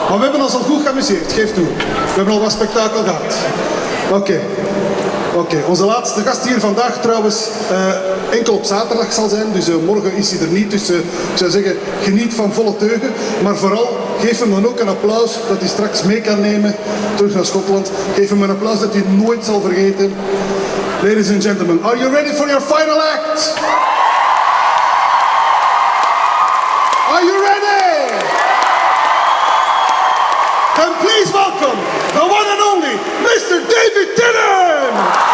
Maar we hebben ons al goed geamuseerd, geef toe. We hebben al wat spektakel gehad. Oké, onze laatste gast hier vandaag trouwens enkel op zaterdag zal zijn, dus morgen is hij er niet. Dus ik zou zeggen, geniet van volle teugen. Maar vooral, geef hem dan ook een applaus dat hij straks mee kan nemen terug naar Schotland. Geef hem een applaus dat hij het nooit zal vergeten. Ladies and gentlemen, are you ready for your final act? Are you ready? Then please welcome the one and only Mr. David Tennant!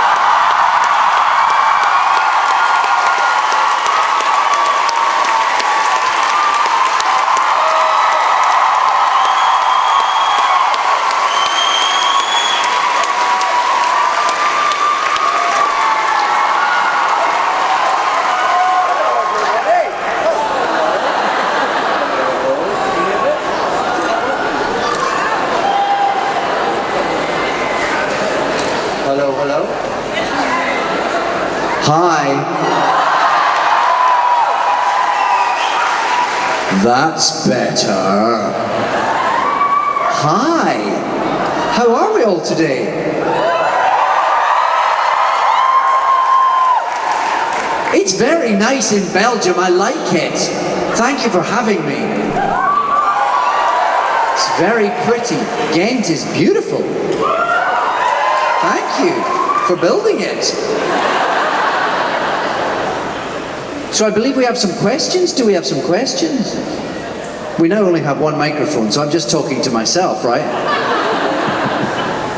Hi. That's better. Hi. How are we all today? It's very nice in Belgium. I like it. Thank you for having me. It's very pretty. Ghent is beautiful. Thank you for building it. So I believe we have some questions. Do we have some questions? We now only have one microphone, so I'm just talking to myself, right?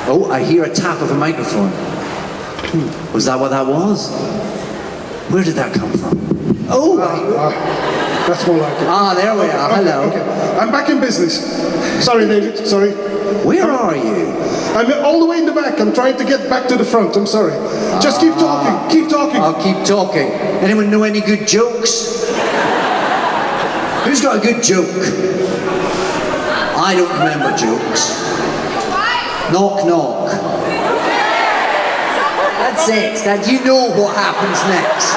Oh, I hear a tap of a microphone. Was that what that was? Where did that come from? Oh! That's more like it. Ah, there we are. Hello. Okay. I'm back in business. Sorry, David. Sorry. Where are you? I'm all the way in the back. I'm trying to get back to the front. I'm sorry. Just keep talking. Keep talking. I'll keep talking. Anyone know any good jokes? Who's got a good joke? I don't remember jokes. Knock, knock. That's it. That you know what happens next.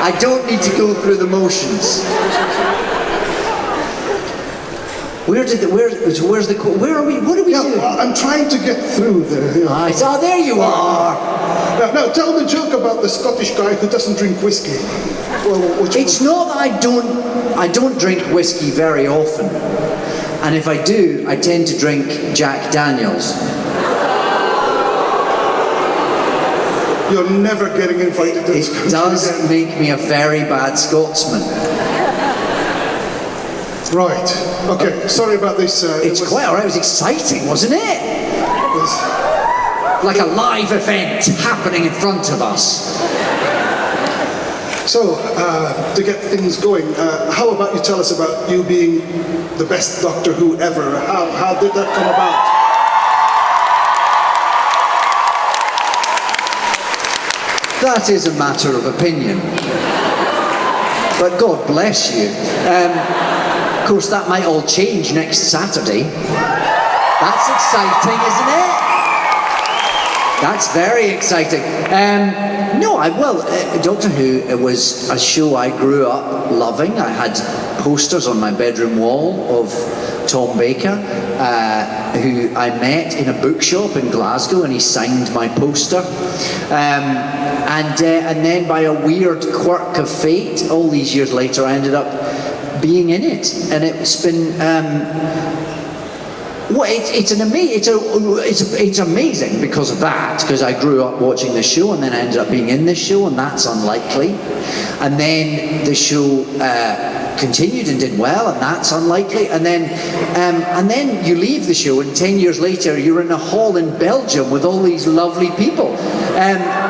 I don't need to go through the motions. Where are we? What are we doing? Well, I'm trying to get through there. You know. Oh, there you are. Now, tell the joke about the Scottish guy who doesn't drink whiskey. Well, it's not that I don't drink whiskey very often, and if I do, I tend to drink Jack Daniels. You're never getting invited to this country. It does make me a very bad Scotsman. Right. Okay. Sorry about this. It's quite alright. It was exciting, wasn't it? It was like a live event happening in front of us. So, to get things going, how about you tell us about you being the best Doctor Who ever? How did that come about? That is a matter of opinion. But God bless you. Of course, that might all change next Saturday. That's exciting, isn't it? That's very exciting. Doctor Who, it was a show I grew up loving. I had posters on my bedroom wall of Tom Baker, who I met in a bookshop in Glasgow, and he signed my poster. And then by a weird quirk of fate, all these years later, I ended up being in it, and it's been. It's amazing because of that, because I grew up watching the show and then I ended up being in this show, and that's unlikely. And then the show continued and did well, and that's unlikely. And then you leave the show, and 10 years later you're in a hall in Belgium with all these lovely people.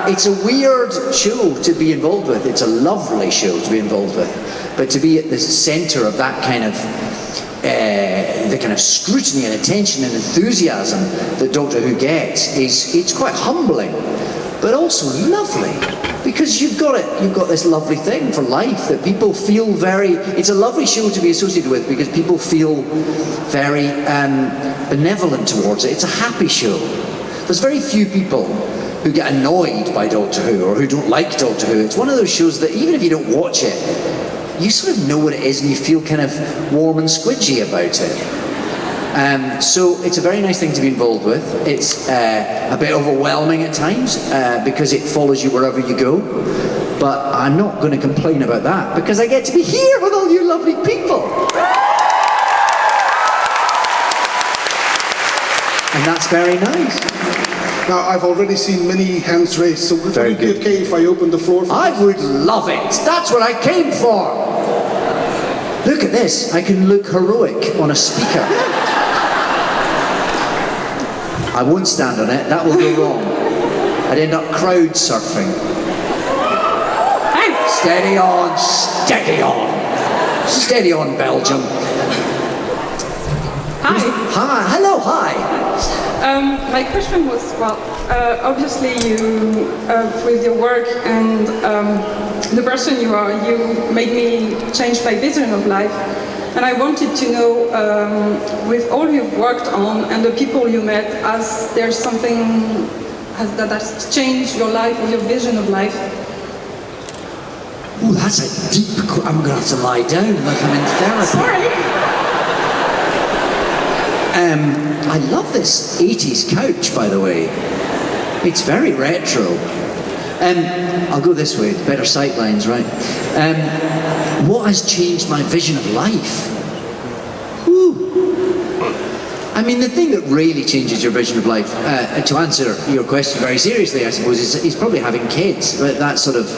It's a weird show to be involved with. It's a lovely show to be involved with, but to be at the centre of that kind of the kind of scrutiny and attention and enthusiasm that Doctor Who gets it's quite humbling, but also lovely, because you've got this lovely thing for life that people feel very. It's a lovely show to be associated with because people feel very benevolent towards it. It's a happy show. There's very few people who get annoyed by Doctor Who or who don't like Doctor Who. It's one of those shows that even if you don't watch it, you sort of know what it is and you feel kind of warm and squidgy about it. So it's a very nice thing to be involved with. It's a bit overwhelming at times because it follows you wherever you go. But I'm not going to complain about that because I get to be here with all you lovely people. And that's very nice. Now, I've already seen many hands raised, so would it be okay if I open the floor for I would love it. That's what I came for. Look at this. I can look heroic on a speaker. I won't stand on it. That will go wrong. I'd end up crowd surfing. Steady on, steady on. Steady on, Belgium. Hi. Hi. Hello, hi. My question was, well, obviously you, with your work and the person you are, you made me change my vision of life. And I wanted to know, with all you've worked on and the people you met, has there something that has changed your life or your vision of life? Oh, that's a deep... I'm going to have to lie down like I'm in therapy. Sorry. I love this 80s couch, by the way. It's very retro. I'll go this way, better sight lines, right? What has changed my vision of life? Whew. I mean, the thing that really changes your vision of life, to answer your question very seriously, I suppose, is probably having kids. That sort of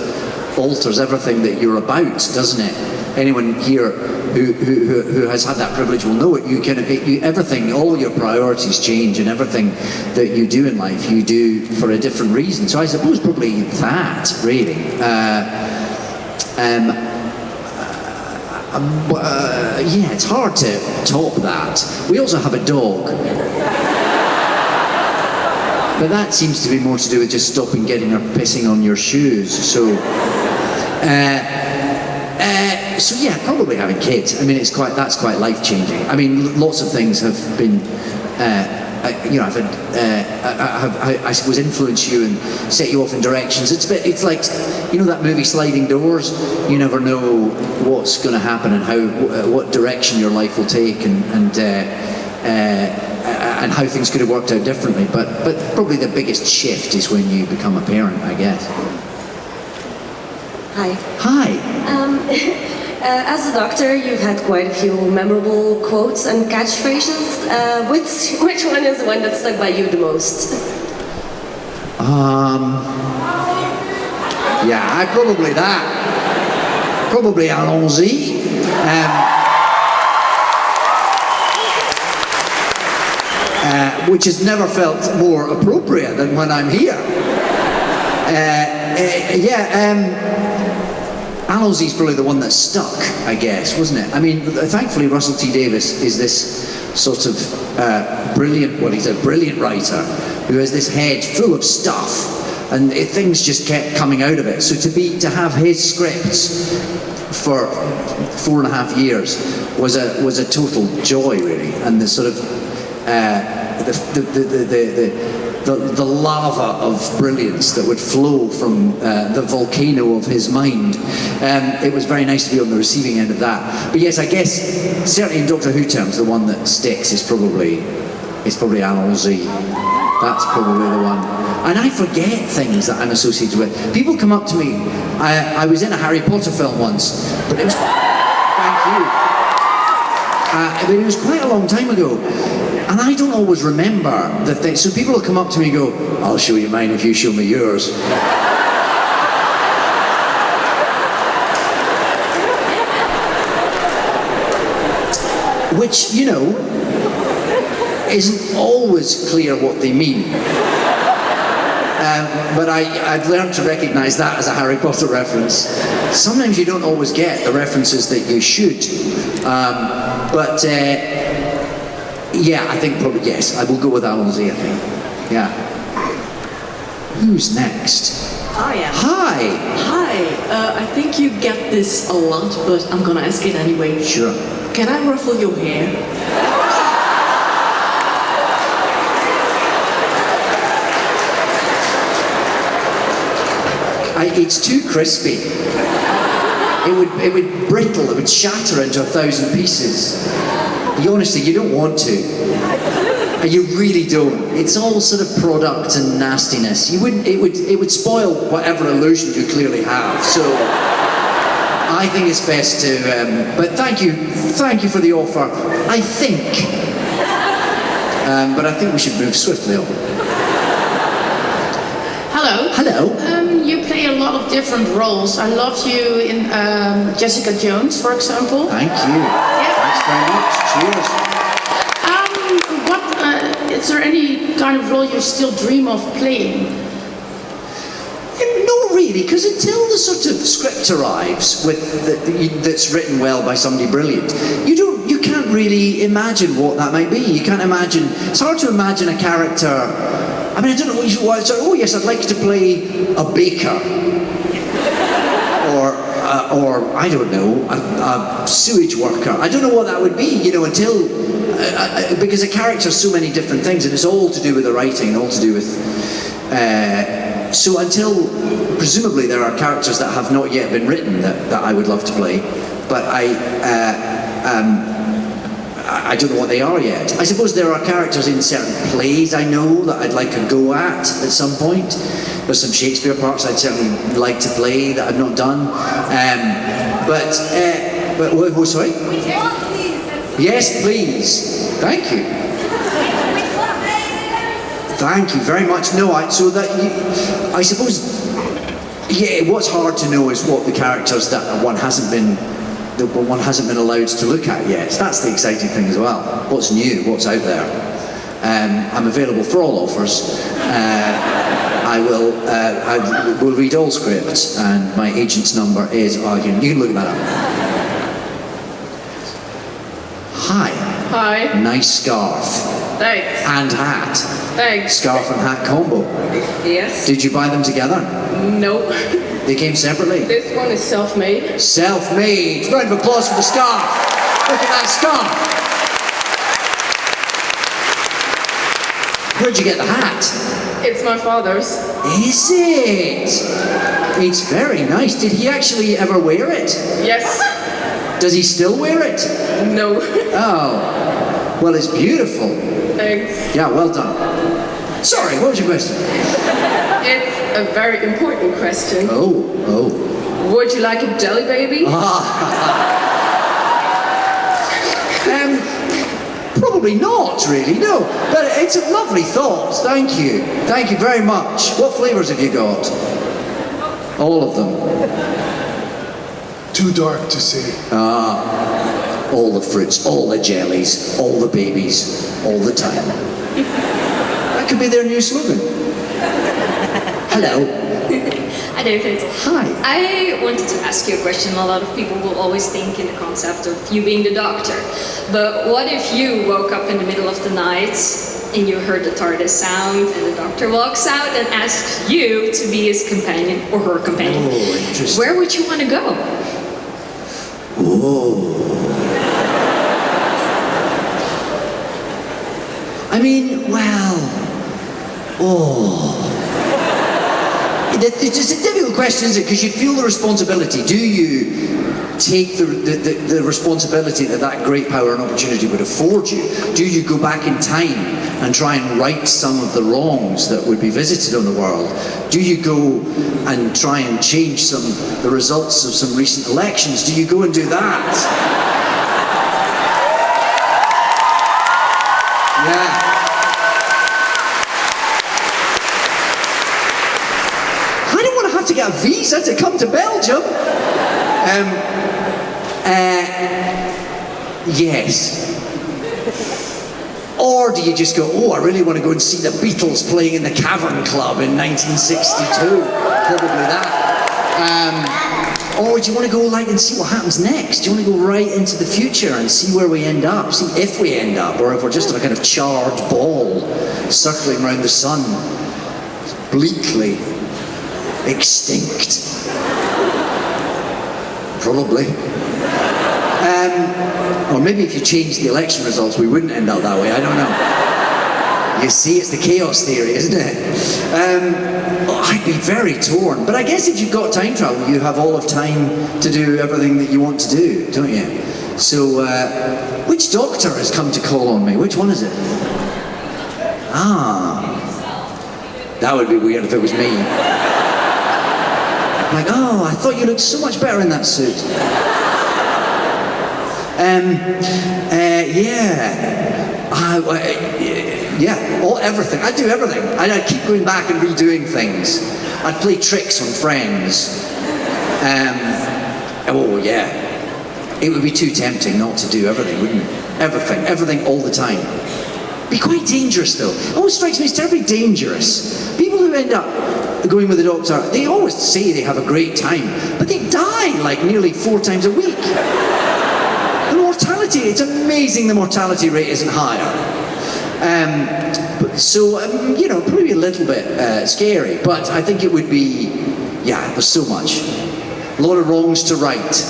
alters everything that you're about, doesn't it? Anyone here who has had that privilege will know it. Everything, all your priorities change, and everything that you do in life, you do for a different reason. So I suppose probably that, really. Yeah, it's hard to top that. We also have a dog. But that seems to be more to do with just stopping getting her pissing on your shoes. So yeah, probably having kids. I mean, that's quite life-changing. I mean, lots of things have been, I suppose, influence you and set you off in directions. It's like, you know, that movie Sliding Doors. You never know what's going to happen and what direction your life will take, and how things could have worked out differently. But probably the biggest shift is when you become a parent, I guess. Hi. Hi. As a doctor, you've had quite a few memorable quotes and catchphrases. Which one is the one that stuck by you the most? Yeah, probably that. Probably allons-y. Which has never felt more appropriate than when I'm here. Allons-y is probably the one that stuck, I guess, wasn't it? I mean, thankfully Russell T Davies is this sort of he's a brilliant writer who has this head full of stuff, and things just kept coming out of it. So to have his scripts for 4.5 years was a total joy, really, and the sort of the lava of brilliance that would flow from the volcano of his mind. It was very nice to be on the receiving end of that. But yes, I guess certainly in Doctor Who terms, the one that sticks is probably allons-y. That's probably the one. And I forget things that I'm associated with. People come up to me. I was in a Harry Potter film once, but it was thank you. But it was quite a long time ago. And I don't always remember the thing. So people will come up to me and go, "I'll show you mine if you show me yours." Which, you know, isn't always clear what they mean. But I've learned to recognise that as a Harry Potter reference. Sometimes you don't always get the references that you should. Yeah, I think probably yes. I will go with allons-y, I think. Yeah. Who's next? Hi. Hi. Hi. I think you get this a lot, but I'm gonna ask it anyway. Sure. Can I ruffle your hair? It's too crispy. it would brittle, it would shatter into 1,000 pieces. Honestly, you don't want to. And you really don't. It's all sort of product and nastiness. You wouldn't. It would spoil whatever illusion you clearly have. So I think it's best to. But thank you for the offer. I think. But I think we should move swiftly on. Hello. Hello. You play a lot of different roles. I loved you in Jessica Jones, for example. Thank you. Yeah. Thanks very much. Cheers. Is there any kind of role you still dream of playing? No, really, because until the sort of script arrives that's written well by somebody brilliant, you can't really imagine what that might be. You can't imagine. It's hard to imagine a character. I mean, I don't know what you. Oh yes, I'd like to play a baker, or I don't know, a sewage worker. I don't know what that would be. Until. Because a character has so many different things, and it's all to do with the writing, and all to do with. So until presumably there are characters that have not yet been written that I would love to play, but I don't know what they are yet. I suppose there are characters in certain plays I know that I'd like to go at some point. There's some Shakespeare parts I'd certainly like to play that I've not done. But sorry. Yes, please. Thank you. Thank you very much. No, I suppose, yeah, what's hard to know is what the characters that one hasn't been allowed to look at yet. That's the exciting thing as well. What's new, what's out there. I'm available for all offers. I will read all scripts, and my agent's number is, you can look that up. Hi. Hi. Nice scarf. Thanks. And hat. Thanks. Scarf and hat combo. Yes. Did you buy them together? No. They came separately? This one is self-made. Self-made. Round of applause for the scarf. Look at that scarf. Where'd you get the hat? It's my father's. Is it? It's very nice. Did he actually ever wear it? Yes. Does he still wear it? No. Oh. Well, it's beautiful. Thanks. Yeah, well done. Sorry, what was your question? It's a very important question. Oh. Would you like a jelly baby? Probably not, really, no. But it's a lovely thought. Thank you. Thank you very much. What flavours have you got? All of them. Too dark to see. All the fruits, all the jellies, all the babies, all the time. That could be their new slogan. Hello. Hi David. Hi. I wanted to ask you a question. A lot of people will always think in the concept of you being the doctor. But what if you woke up in the middle of the night and you heard the TARDIS sound and the doctor walks out and asks you to be his companion or her companion? Oh, interesting. Where would you want to go? Oh. I mean, well, it's a difficult question, isn't it? Because you feel the responsibility. Do you take the responsibility that great power and opportunity would afford you? Do you go back in time and try and right some of the wrongs that would be visited on the world? Do you go and try and change the results of some recent elections? Do you go and do that? Yeah. To get a visa to come to Belgium. Yes. Or do you just go, I really want to go and see the Beatles playing in the Cavern Club in 1962? Probably that. Or do you want to go and see what happens next? Do you want to go right into the future and see where we end up? See if we end up, or if we're just a kind of charred ball circling around the sun, bleakly extinct. Probably. Or maybe if you changed the election results, we wouldn't end up that way. I don't know. You see, it's the chaos theory, isn't it? I'd be very torn. But I guess if you've got time travel, you have all of time to do everything that you want to do, don't you? So, which doctor has come to call on me? Which one is it? That would be weird if it was me. Like, oh, I thought you looked so much better in that suit. Everything. I do everything. I keep going back and redoing things. I'd play tricks on friends. It would be too tempting not to do everything, wouldn't it? Everything all the time. Be quite dangerous though. It always strikes me as terribly dangerous. People who end up going with the doctor, they always say they have a great time, but they die like nearly 4 times a week. The mortality, it's amazing the mortality rate isn't higher. Probably a little bit scary, but I think it would be, there's so much. A lot of wrongs to right,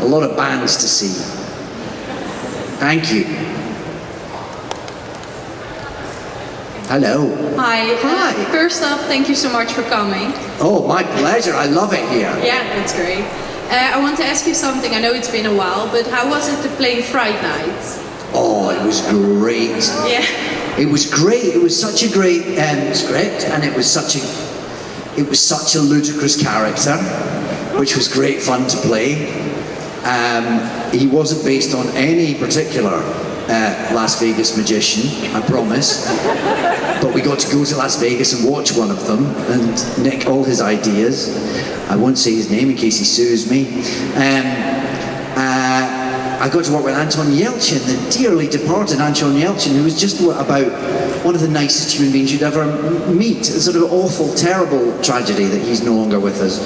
a lot of bands to see. Thank you. Hello. Hi. Hi. First off, thank you so much for coming. Oh, my pleasure. I love it here. Yeah, that's great. I want to ask you something. I know it's been a while, but how was it to play Fright Night? Oh, it was great. Yeah. It was great. It was such a great script, and it was such a ludicrous character, which was great fun to play. He wasn't based on any particular Las Vegas magician, I promise. But we got to go to Las Vegas and watch one of them and nick all his ideas. I won't say his name in case he sues me. I got to work with Anton Yelchin, the dearly departed Anton Yelchin, who was just about one of the nicest human beings you'd ever meet. A sort of awful, terrible tragedy that he's no longer with us.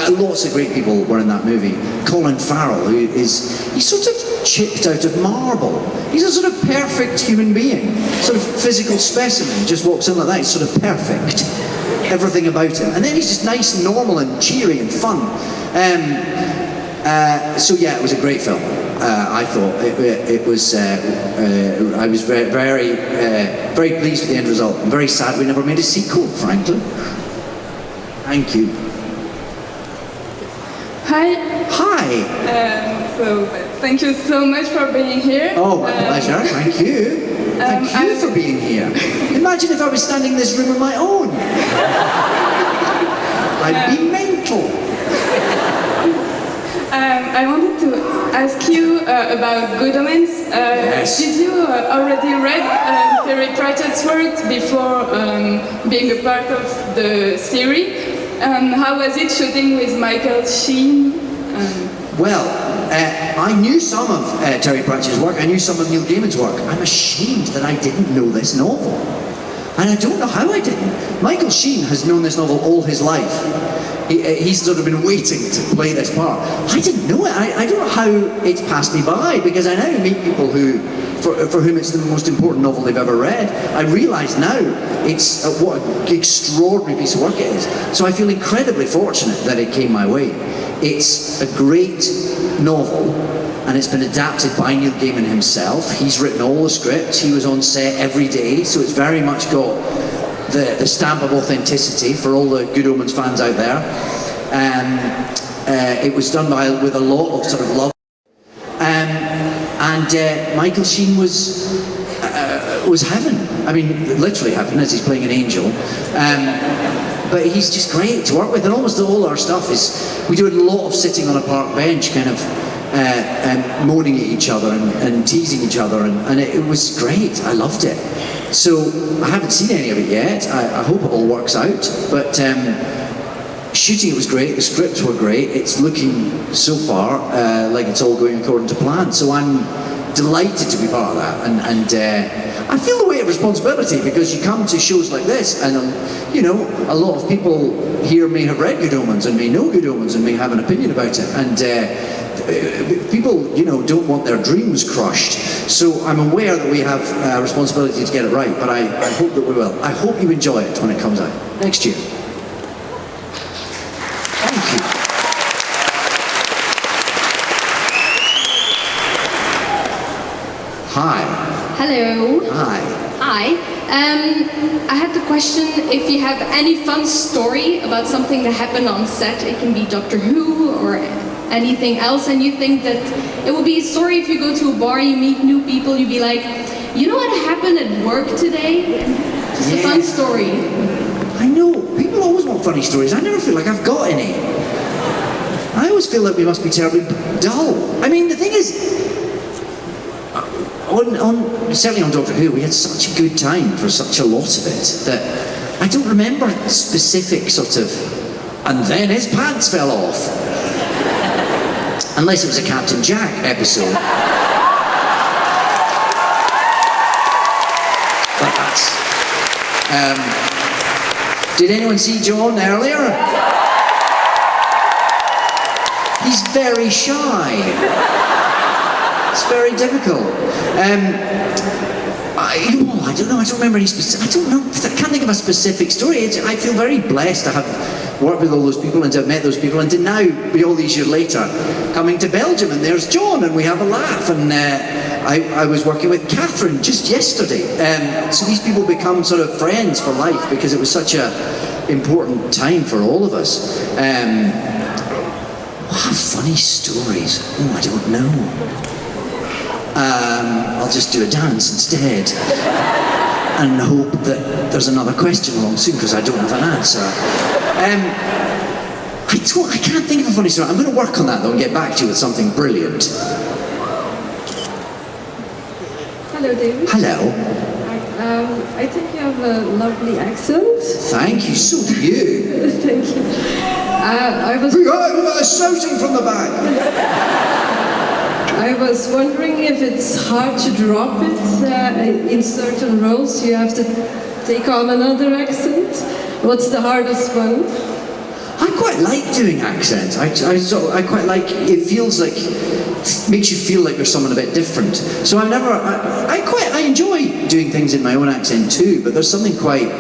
Lots of great people were in that movie. Colin Farrell, he's sort of chipped out of marble. He's a sort of perfect human being, sort of physical specimen, just walks in like that, he's sort of perfect. Everything about him. And then he's just nice and normal and cheery and fun. It was a great film. I thought it was. I was very, very, very pleased with the end result. I'm very sad we never made a sequel, frankly. Thank you. Hi. Hi. Thank you so much for being here. Oh, my pleasure. Thank you. Thank you for being here. Imagine if I was standing in this room on my own. I'd be mental. I wanted to ask you about Good Omens. Yes. Did you already read Terry Pratchett's work before being a part of the series? How was it shooting with Michael Sheen? I knew some of Terry Pratchett's work. I knew some of Neil Gaiman's work. I'm ashamed that I didn't know this novel. And I don't know how I didn't. Michael Sheen has known this novel all his life. He's sort of been waiting to play this part. I didn't know it. I don't know how it's passed me by, because I now meet people for whom it's the most important novel they've ever read. I realise now what an extraordinary piece of work it is. So I feel incredibly fortunate that it came my way. It's a great novel, and it's been adapted by Neil Gaiman himself. He's written all the scripts. He was on set every day, so it's very much got the stamp of authenticity for all the Good Omens fans out there. It was done with a lot of sort of love. Michael Sheen was heaven. I mean, literally heaven, as he's playing an angel. But he's just great to work with, and almost all our stuff we do a lot of sitting on a park bench, kind of moaning at each other and teasing each other, and it was great. I loved it. So I haven't seen any of it yet. I hope it all works out. But shooting it was great. The scripts were great. It's looking so far like it's all going according to plan. So I'm delighted to be part of that, and I feel the weight of responsibility, because you come to shows like this, and a lot of people here may have read Good Omens and may know Good Omens and may have an opinion about it, and people don't want their dreams crushed. So I'm aware that we have a responsibility to get it right, but I hope that we will. I hope you enjoy it when it comes out next year. Thank you. Hi. Hello. Hi. Hi. I had the question if you have any fun story about something that happened on set. It can be Doctor Who or anything else, and you think that it would be a story if you go to a bar, you meet new people, you'd be like, you know what happened at work today? Just a fun story. I know, people always want funny stories. I never feel like I've got any. I always feel like we must be terribly dull. I mean, the thing is, certainly on Doctor Who, we had such a good time for such a lot of it that I don't remember specific sort of, and then his pants fell off. Unless it was a Captain Jack episode. But that's... did anyone see John earlier? He's very shy. It's very difficult. I don't know. I don't remember any specific. I don't know. I can't think of a specific story. I feel very blessed to have worked with all those people and to have met those people, and to now be all these years later coming to Belgium, and there's John, and we have a laugh. And I was working with Catherine just yesterday. So these people become sort of friends for life because it was such a important time for all of us. What funny stories? Oh, I don't know. I'll just do a dance instead and hope that there's another question along soon because I don't have an answer. I can't think of a funny story. I'm going to work on that though and get back to you with something brilliant. Hello, David. Hello. I think you have a lovely accent. Thank you, so do you. Thank you. I was shouting from the back. I was wondering if it's hard to drop it in certain roles. You have to take on another accent. What's the hardest one? I quite like doing accents. I quite like, it feels like, makes you feel like you're someone a bit different. So I enjoy doing things in my own accent too, but there's something quite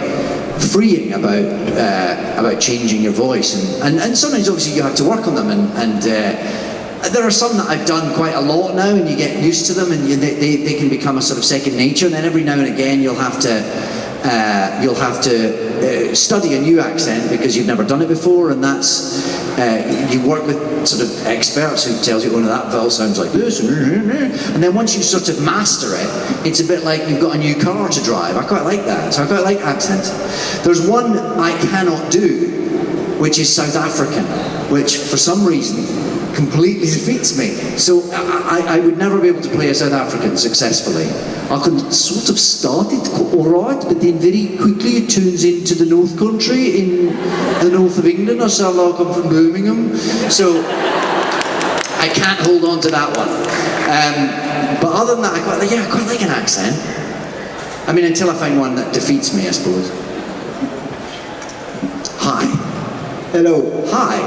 freeing about changing your voice. And sometimes obviously you have to work on them, and there are some that I've done quite a lot now, and you get used to them, and they can become a sort of second nature. And then every now and again you'll have to study a new accent because you've never done it before, and that's you work with sort of experts who tells you, oh no, that vowel sounds like this, and then once you sort of master it, it's a bit like you've got a new car to drive. I quite like that, so I quite like accents. There's one I cannot do, which is South African, which for some reason completely defeats me. So I would never be able to play a South African successfully. I can sort of start it alright, but then very quickly it turns into the North Country in the north of England, or so I come from Birmingham. So I can't hold on to that one. But other than that, I quite like an accent. I mean, until I find one that defeats me, I suppose. Hi. Hello. Hi.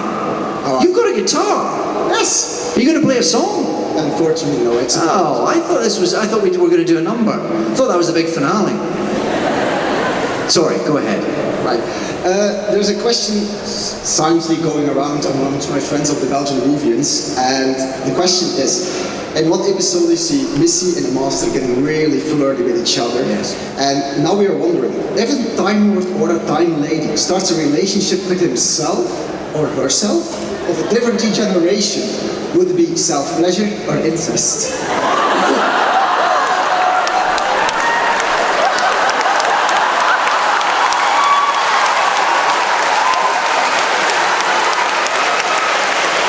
You've got a guitar. Yes. Are you going to play a song? Unfortunately, no. It's I thought we were going to do a number. I thought that was the big finale. Sorry, go ahead. Right. There's a question silently going around amongst my friends of the Belgian Movians, and the question is, in what episode you see Missy and the Master getting really flirty with each other? Yes. And now we are wondering, if a Time Lord or a Time Lady starts a relationship with himself or herself of a different generation, would it be self-pleasure or incest?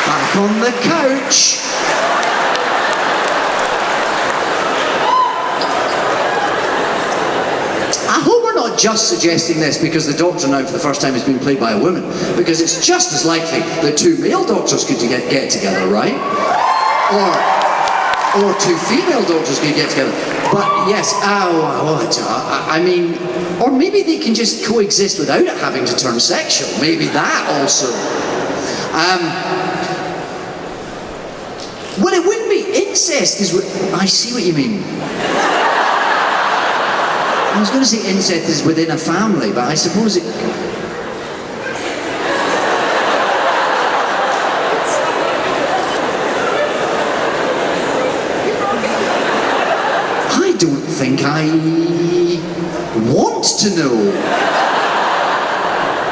Back on the couch. I hope we're not just suggesting this because the Doctor now for the first time has been played by a woman, because it's just as likely that two male doctors could get together, right? Or two female doctors could get together. But yes, I mean, or maybe they can just coexist without it having to turn sexual. Maybe that also. Well, it wouldn't be incest. I see what you mean. I was going to say incest is within a family, but I suppose it... I don't think I want to know.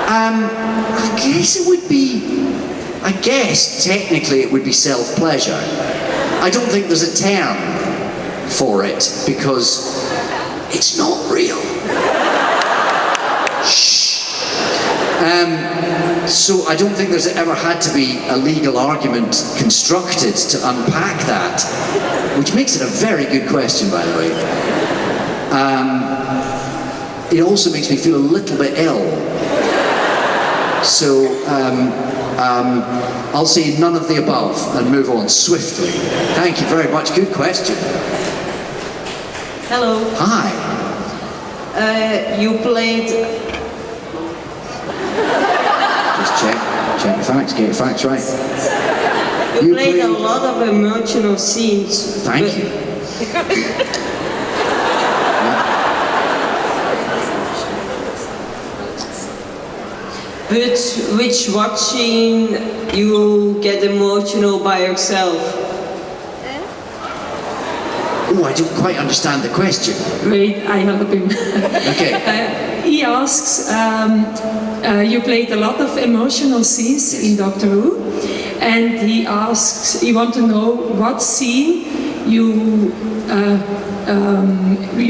I guess it would be, I guess technically it would be self-pleasure. I don't think there's a term for it because it's not real. Shh. So I don't think there's ever had to be a legal argument constructed to unpack that, which makes it a very good question, by the way. It also makes me feel a little bit ill. So I'll say none of the above and move on swiftly. Thank you very much. Good question. Hello. Hi. You played. Just check your facts, get your facts right. You played a lot of emotional scenes. Thank you. But which watching you get emotional by yourself? Oh, I don't quite understand the question. Wait, I help him. Okay. He asks, you played a lot of emotional scenes in Doctor Who, and he asks, he wants to know what scene you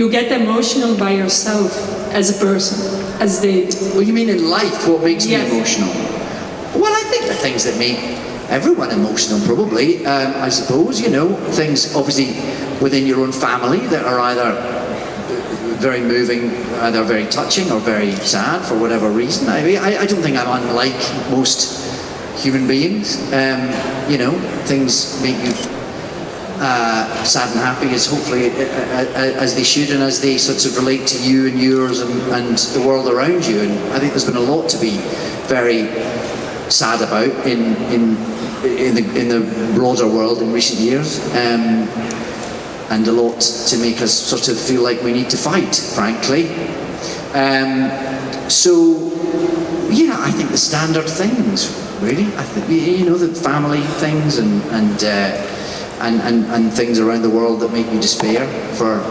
get emotional by yourself as a person, as David. What do you mean in life? What makes me emotional? Well, I think the things that make everyone emotional, probably. I suppose, you know, things obviously within your own family that are either very moving, either very touching or very sad for whatever reason. I don't think I'm unlike most human beings. You know, things make you sad and happy as hopefully as they should, and as they sort of relate to you and yours and the world around you. And I think there's been a lot to be very sad about in the broader world in recent years, and a lot to make us sort of feel like we need to fight, frankly. So yeah, I think the standard things, really. I think, you know, the family things and things around the world that make me despair for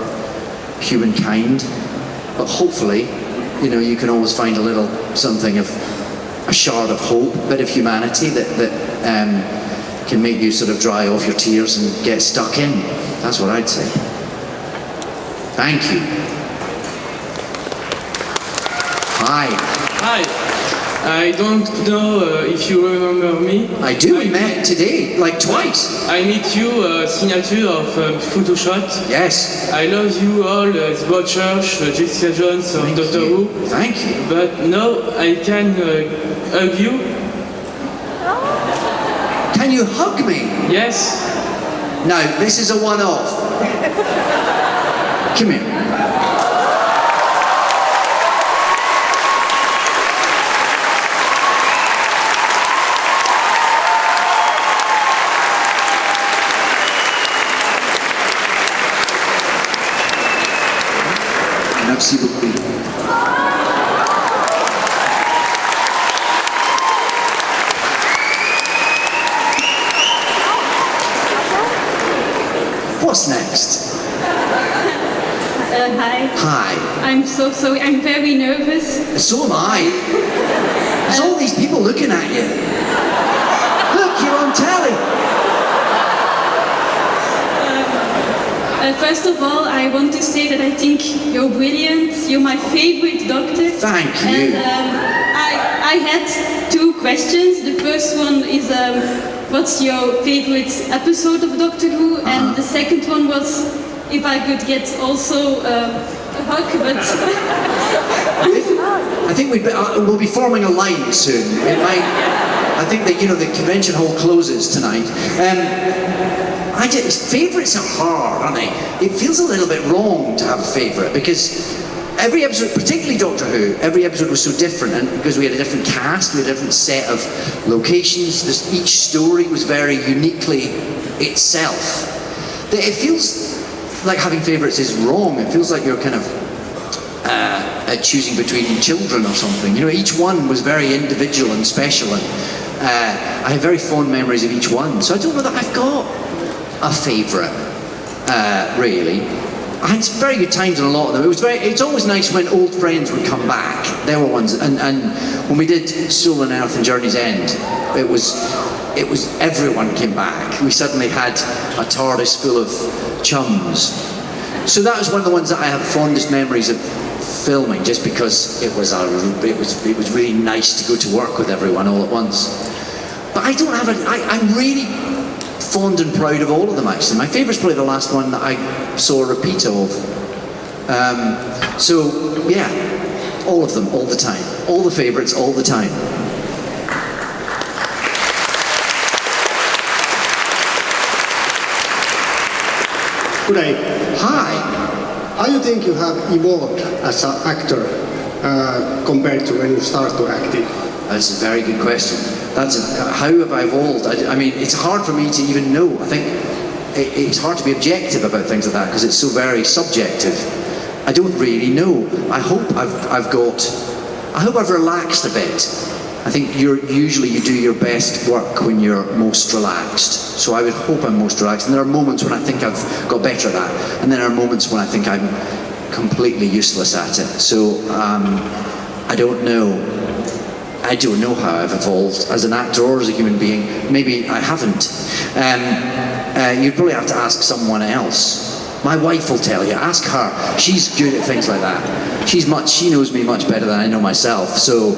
humankind. But hopefully, you know, you can always find a little something of a shard of hope, a bit of humanity that can make you sort of dry off your tears and get stuck in. That's what I'd say. Thank you. Hi. Hi. I don't know if you remember me. I do. We met today, like twice. I meet you, signature of Photoshop. Yes. I love you all, Bob Church, Jessica Jones, Doctor Who. Thank you. But now I can hug you. Can you hug me? Yes. No, this is a one-off. Come here. Merci beaucoup. What's next? Hi. Hi. I'm so sorry. I'm very nervous. So am I. There's all these people looking at you. Look, you're on telly. First of all, I want to say that I think you're brilliant. You're my favorite doctor. Thank you. And I had two questions. The first one is, what's your favorite episode of Doctor Who? And the second one was, if I could get also a hug, but... I think we'll be forming a line soon. It might, I think that, you know, the convention hall closes tonight. Favourites are hard, aren't they? It feels a little bit wrong to have a favourite because every episode, particularly Doctor Who, every episode was so different, and because we had a different cast, we had a different set of locations, each story was very uniquely itself. It feels like having favourites is wrong. It feels like you're kind of choosing between children or something. You know, each one was very individual and special, and I have very fond memories of each one. So I don't know that I've got a favourite, really. I had some very good times in a lot of them. It's always nice when old friends would come back. They were ones, and when we did Soul on Earth and Journey's End, it was everyone came back. We suddenly had a TARDIS full of chums. So that was one of the ones that I have fondest memories of filming, just because it was really nice to go to work with everyone all at once. But I don't have I'm really fond and proud of all of them, actually. My favourite's probably the last one that I saw a repeat of. So yeah, all of them, all the time. All the favourites, all the time. Good day. Hi. How do you think you have evolved as an actor compared to when you start to acting? That's a very good question. How have I evolved? I mean, it's hard for me to even know. I think it's hard to be objective about things like that because it's so very subjective. I don't really know. I hope I've relaxed a bit. I think you do your best work when you're most relaxed. So I would hope I'm most relaxed. And there are moments when I think I've got better at that. And then there are moments when I think I'm completely useless at it. So I don't know. I don't know how I've evolved as an actor or as a human being. Maybe I haven't. You'd probably have to ask someone else. My wife will tell you. Ask her. She's good at things like that. She knows me much better than I know myself. So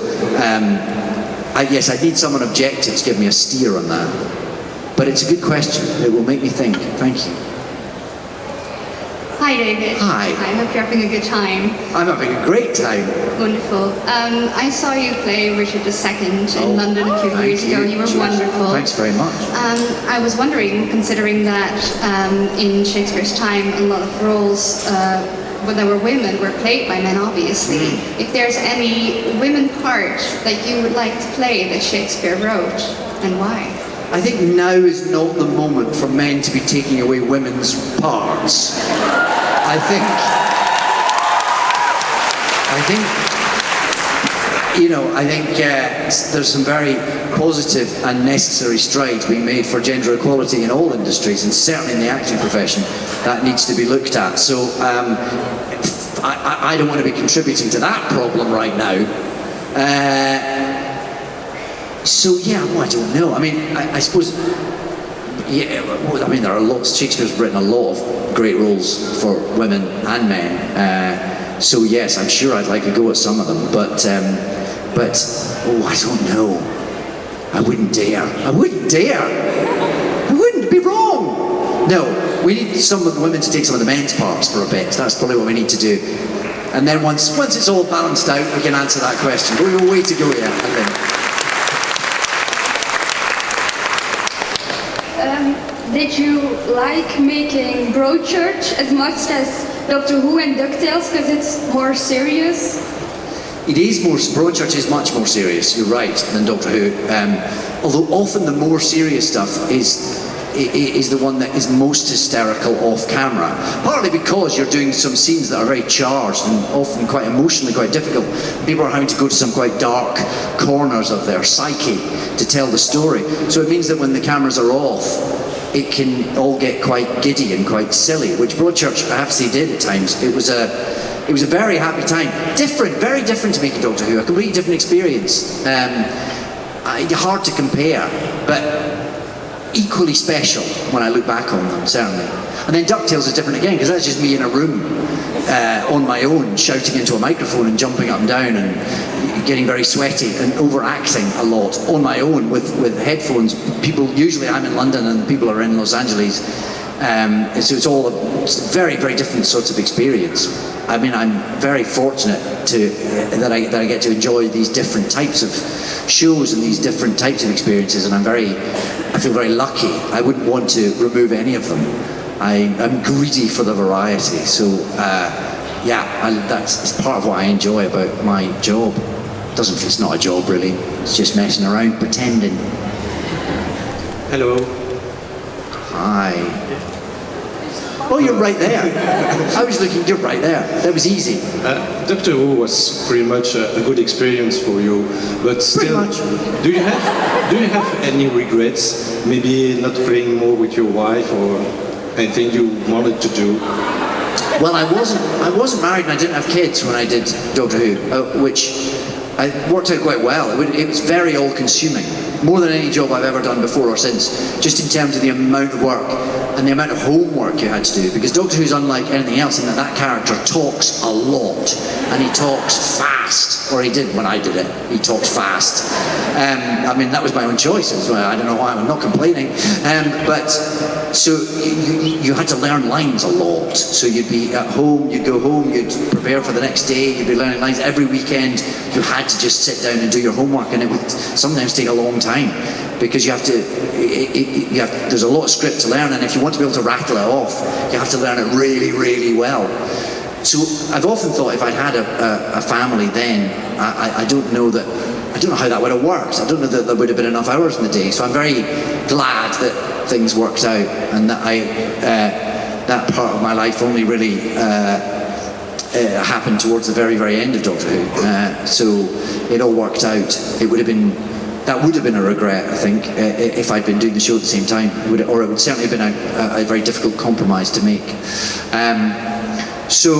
yes, I need someone objective to give me a steer on that. But it's a good question. It will make me think. Thank you. Hi, David. Hi. I hope you're having a good time. I'm having a great time. Wonderful. I saw you play Richard II in London a few years ago, and you were wonderful. Thanks very much. I was wondering, considering that in Shakespeare's time, a lot of roles when there were women were played by men, obviously. If there's any women part that you would like to play that Shakespeare wrote, and why? I think now is not the moment for men to be taking away women's parts. I think there's some very positive and necessary strides being made for gender equality in all industries, and certainly in the acting profession. That needs to be looked at. So I don't want to be contributing to that problem right now. I don't know. I mean, I suppose, there are lots. Shakespeare's written a lot of great roles for women and men. So yes, I'm sure I'd like to go at some of them. But I don't know. I wouldn't dare. I wouldn't be wrong. No, we need some of the women to take some of the men's parts for a bit. That's probably what we need to do. And then once it's all balanced out, we can answer that question. But we have a way to go yet, I think. Did you like making Broadchurch as much as Doctor Who and DuckTales because it's more serious? It is Broadchurch is much more serious, you're right, than Doctor Who. Although often the more serious stuff is the one that is most hysterical off camera. Partly because you're doing some scenes that are very charged and often quite emotionally quite difficult. People are having to go to some quite dark corners of their psyche to tell the story. So it means that when the cameras are off, it can all get quite giddy and quite silly, which Broadchurch, I have to say, did at times. It was a very happy time. Very different to making Doctor Who, a completely different experience. Hard to compare, but equally special when I look back on them, certainly. And then DuckTales is different again, because that's just me in a room on my own, shouting into a microphone and jumping up and down and getting very sweaty and overacting a lot on my own with headphones. Usually I'm in London and people are in Los Angeles. So it's all a very, very different sorts of experience. I mean, I'm very fortunate that I get to enjoy these different types of shows and these different types of experiences, and I feel very lucky. I wouldn't want to remove any of them. I'm greedy for the variety, so that's part of what I enjoy about my job. It's not a job really, it's just messing around, pretending. Hello. Hi. Oh, you're right there. I was looking, you're right there. That was easy. Doctor Who was pretty much a good experience for you, but still, do you have any regrets? Maybe not playing more with your wife or anything you wanted to do? Well, I wasn't married and I didn't have kids when I did Doctor Who, which I worked out quite well. It was very all-consuming, more than any job I've ever done before or since, just in terms of the amount of work and the amount of homework you had to do, because Doctor Who's unlike anything else in that character talks a lot, and he talks fast, or he did when I did it. He talked fast. I mean, that was my own choice as well. I don't know why, I'm not complaining. But so you had to learn lines a lot. So you'd be at home, you'd go home, you'd prepare for the next day, you'd be learning lines. Every weekend you had to just sit down and do your homework, and it would sometimes take a long time because you have to, there's a lot of script to learn, and if you want to be able to rattle it off, you have to learn it really, really well. So I've often thought if I'd had a family then, I don't know how that would have worked. I don't know that there would have been enough hours in the day. So I'm very glad that things worked out, and that that part of my life only really happened towards the very, very end of Doctor Who. So it all worked out. That would have been a regret, I think, if I'd been doing the show at the same time, or it would certainly have been a very difficult compromise to make. So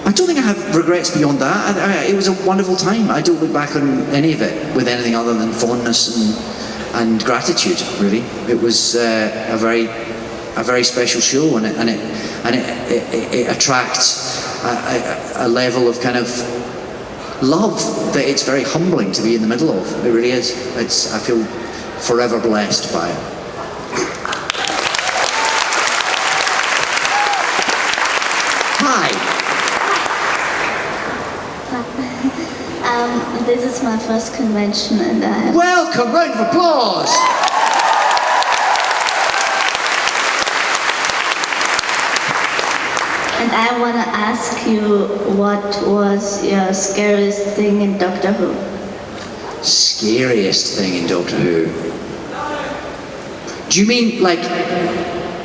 I don't think I have regrets beyond that. It was a wonderful time. I don't look back on any of it with anything other than fondness and gratitude. Really, it was a very special show, and it attracts a level of kind of love that it's very humbling to be in the middle of. It really is. I feel forever blessed by it. This is my first convention, and I... Welcome, round of applause! And I want to ask you, what was your scariest thing in Doctor Who? Scariest thing in Doctor Who? Do you mean like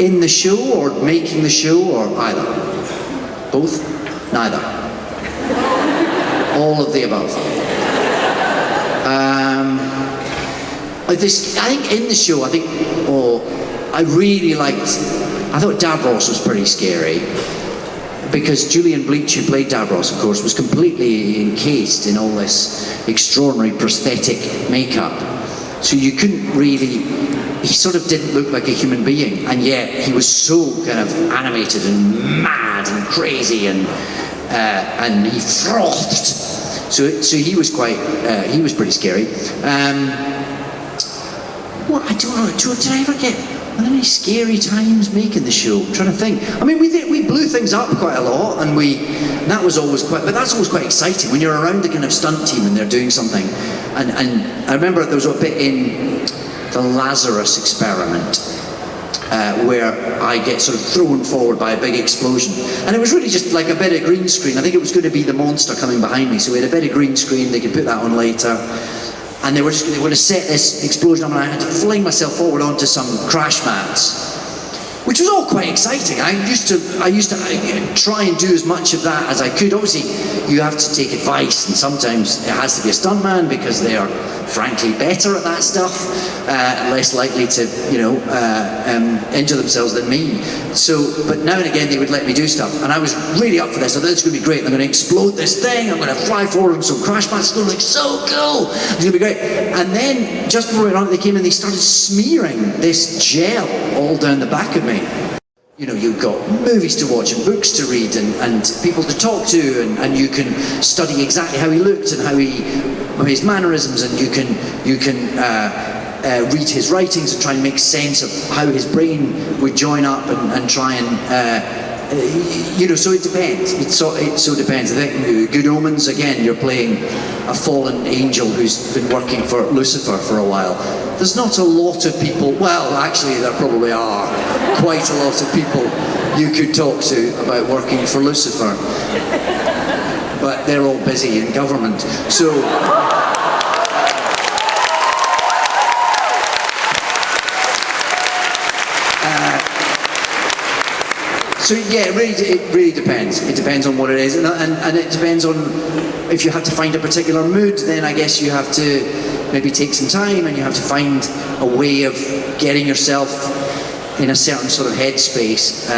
in the show or making the show, or either? Both? Neither. All of the above. I think in the show, I thought Davros was pretty scary, because Julian Bleach, who played Davros, of course, was completely encased in all this extraordinary prosthetic makeup. So you couldn't really, he sort of didn't look like a human being, and yet he was so kind of animated and mad and crazy, and he frothed. So he was pretty scary. I don't know, did I ever get, were there any scary times making the show? I'm trying to think. I mean, we blew things up quite a lot, and that's always quite exciting when you're around the kind of stunt team and they're doing something. And I remember there was a bit in the Lazarus Experiment where I get sort of thrown forward by a big explosion. And it was really just like a bit of green screen. I think it was going to be the monster coming behind me, so we had a bit of green screen, they could put that on later. And they were going to set this explosion up, and I had to fling myself forward onto some crash mats, which was all quite exciting. I used to try and do as much of that as I could. Obviously, you have to take advice, and sometimes it has to be a stuntman because they are frankly better at that stuff, less likely to, injure themselves than me. So, but now and again they would let me do stuff, and I was really up for this. I thought it's going to be great. I'm going to explode this thing. I'm going to fly forward on some crash mats. It's going to look so cool. It's going to be great. And then just before we went on, they came and they started smearing this gel all down the back of me. You know, you've got movies to watch and books to read and people to talk to, and you can study exactly how he looked and how his mannerisms, and you can read his writings and try and make sense of how his brain would join up and try and so it depends. It so depends. I think Good Omens, again, you're playing a fallen angel who's been working for Lucifer for a while. There's not a lot of people, well, actually there probably are quite a lot of people you could talk to about working for Lucifer, but they're all busy in government. So yeah, it really depends. It depends on what it is, and it depends on if you have to find a particular mood. Then I guess you have to maybe take some time, and you have to find a way of getting yourself in a certain sort of headspace.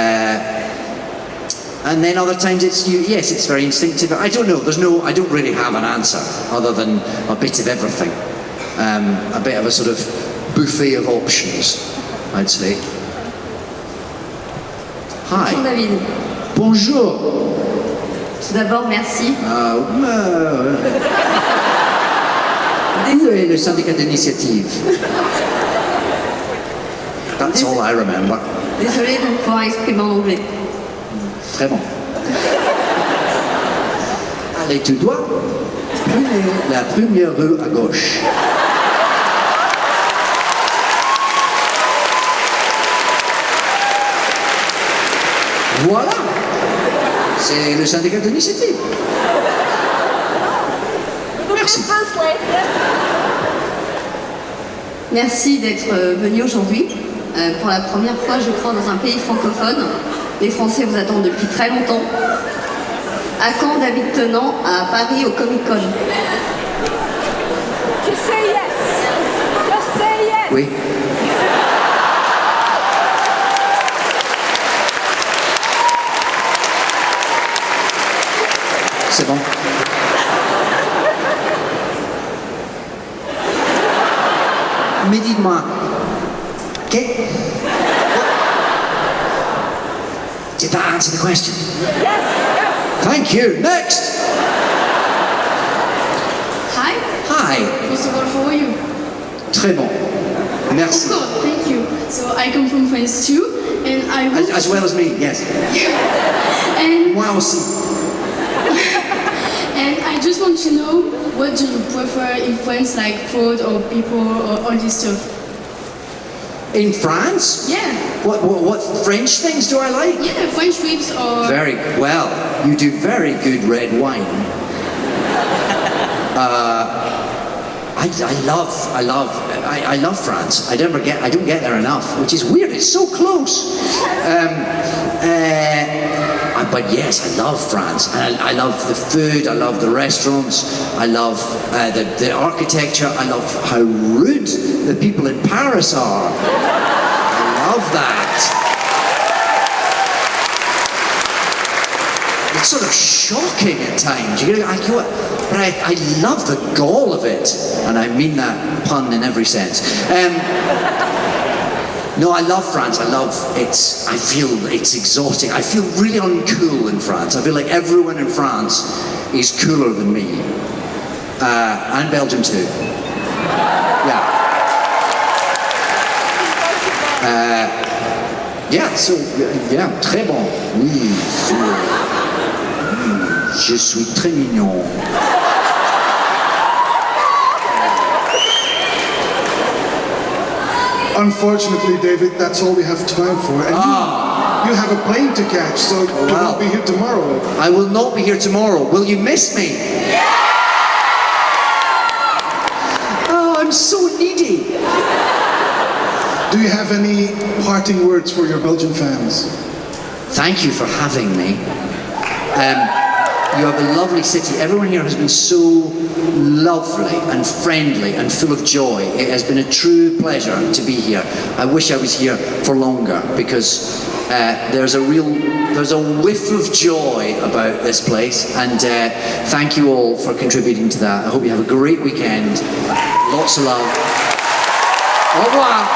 And then other times yes, it's very instinctive. I don't know. I don't really have an answer other than a bit of everything. A bit of a sort of buffet of options, I'd say. Hi. Bonjour David. Bonjour. Tout d'abord, merci. Où est le syndicat d'initiative? That's all I remember. Désolée de ne pouvoir exprimer en anglais. Très bon. Allez, tu dois prenez la première rue à gauche. Voilà. C'est le syndicat d'initiative. Merci. Merci d'être venu aujourd'hui. Pour la première fois, je crois, dans un pays francophone. Les Français vous attendent depuis très longtemps. À quand David Tennant? À Paris, au Comic-Con. Just say yes. Just say yes. Oui. C'est bon. Mais dites-moi, did that answer the question? Yes. Thank you. Next. Hi. Hi. First of all, how are you? Très bon. Merci. Of course, thank you. So I come from France too, and I As well as me, yes. and Moi aussi. and I just want to know, what do you prefer in France, like food or people or all this stuff? In France? Yeah. What French things do I like? Yeah, French foods or. Very well. You do very good red wine. I love France. I don't get there enough, which is weird. It's so close. But yes, I love France. And I love the food. I love the restaurants. I love the architecture. I love how rude the people in Paris are. I love that. It's sort of shocking at times. But I love the gall of it, and I mean that pun in every sense. No, I love France. I feel it's exotic. I feel really uncool in France. I feel like everyone in France is cooler than me. And Belgium too. Yeah. Très bon. Oui, je suis très mignon. Unfortunately, David, that's all we have time for. And you have a plane to catch, so you won't be here tomorrow. I will not be here tomorrow. Will you miss me? Oh, I'm so needy. Do you have any parting words for your Belgian fans? Thank you for having me. You have a lovely city. Everyone here has been so lovely and friendly and full of joy. It has been a true pleasure to be here. I wish I was here for longer because there's a whiff of joy about this place, and thank you all for contributing to that. I hope you have a great weekend. Lots of love. Au revoir.